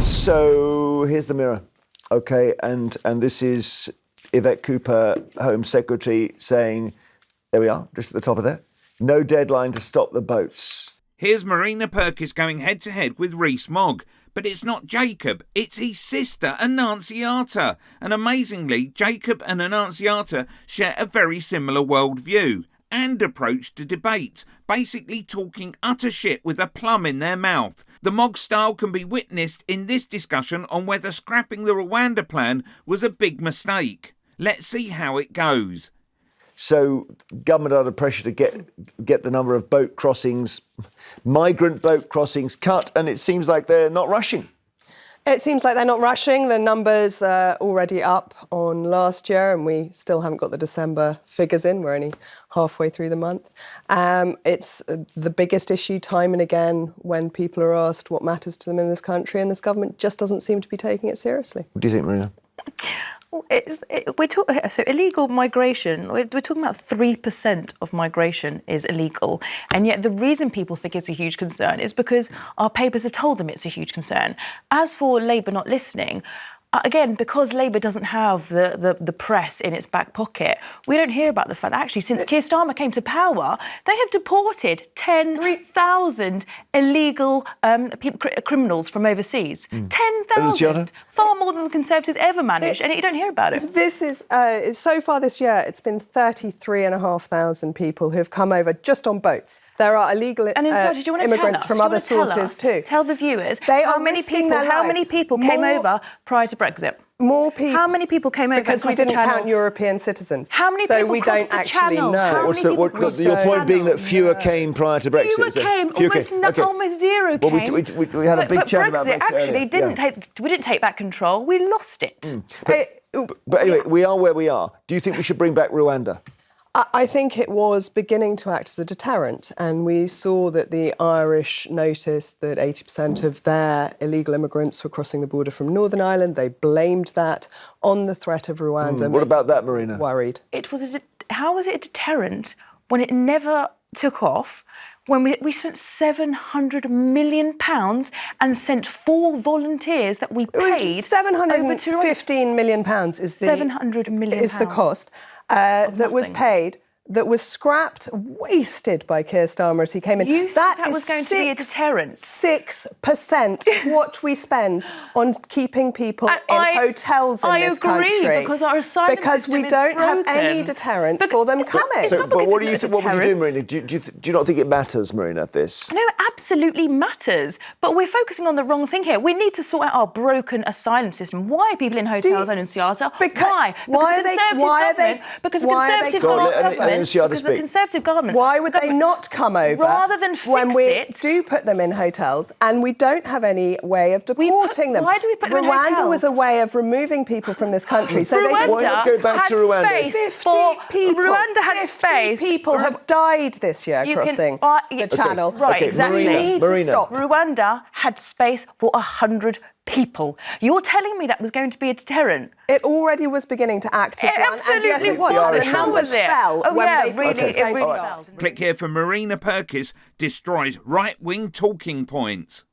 So here's the Mirror, okay, and this is Yvette Cooper, Home Secretary, saying, there we are, just at the top of there, no deadline to stop the boats. Here's Marina Purkiss going head-to-head with Rees-Mogg. But it's not Jacob, it's his sister, Annunziata. And amazingly, Jacob and Annunziata share a very similar worldview and approach to debate, basically talking utter shit with a plum in their mouth. The Mogg style can be witnessed in this discussion on whether scrapping the Rwanda plan was a big mistake. Let's see how it goes. So government are under pressure to get the number of boat crossings, migrant boat crossings cut, and it seems like they're not rushing. It seems like they're not rushing. The numbers are already up on last year, and we still haven't got the December figures in. We're only halfway through the month. It's the biggest issue time and again when people are asked what matters to them in this country, and this government just doesn't seem to be taking it seriously. What do you think, Marina? So illegal migration, we're talking about 3% of migration is illegal. And yet the reason people think it's a huge concern is because our papers have told them it's a huge concern. As for Labour not listening, again, because Labour doesn't have the press in its back pocket, we don't hear about the fact that actually since Keir Starmer came to power, they have deported 10,000 illegal criminals from overseas. 10,000! Far more than the Conservatives ever managed, and yet you don't hear about it. This is, so far this year, it's been 33,500 people who've come over just on boats. There are illegal immigrants from other sources too. Tell the viewers how many people came over prior to Brexit? More people. How many people came over? Because we didn't count European citizens. How many people so we don't actually know. Your point being that fewer came prior to Brexit. Almost zero came. Well, we had a big chat about Brexit. But Brexit actually we didn't take back control. We lost it. But anyway, we are where we are. Do you think we should bring back Rwanda? I think it was beginning to act as a deterrent, and we saw that the Irish noticed that 80% of their illegal immigrants were crossing the border from Northern Ireland. They blamed that on the threat of Rwanda. What about that, Marina? Worried. How was it a deterrent when it never took off? When we spent £700 million and sent 4 volunteers that we paid £715 million is the £700 million is the cost that was paid. That was scrapped, wasted by Keir Starmer as he came in. You think that was going to be a deterrent? 6% what we spend on keeping people in hotels in this country. I agree, because our asylum system we is don't have broken. any deterrent for them coming. But what do you think? What would you do, Marina? Do you not think it matters, Marina, this? No, it absolutely matters. But we're focusing on the wrong thing here. We need to sort out our broken asylum system. Why are people in hotels, Annunziata? Why? Because the Conservative government. Why would they not come over rather than fix when we do put them in hotels and we don't have any way of deporting them? Why do we put them in hotels? Rwanda was a way of removing people from this country. So why not go back to Rwanda? 50 people have died this year crossing the channel. Right, exactly. We need to stop. Rwanda had space for 100 people. You're telling me that was going to be a deterrent? It already was beginning to act as one. Absolutely, and yes, it was. The numbers fell when they thought it was going to fall. Click here for Marina Purkiss destroys right-wing talking points.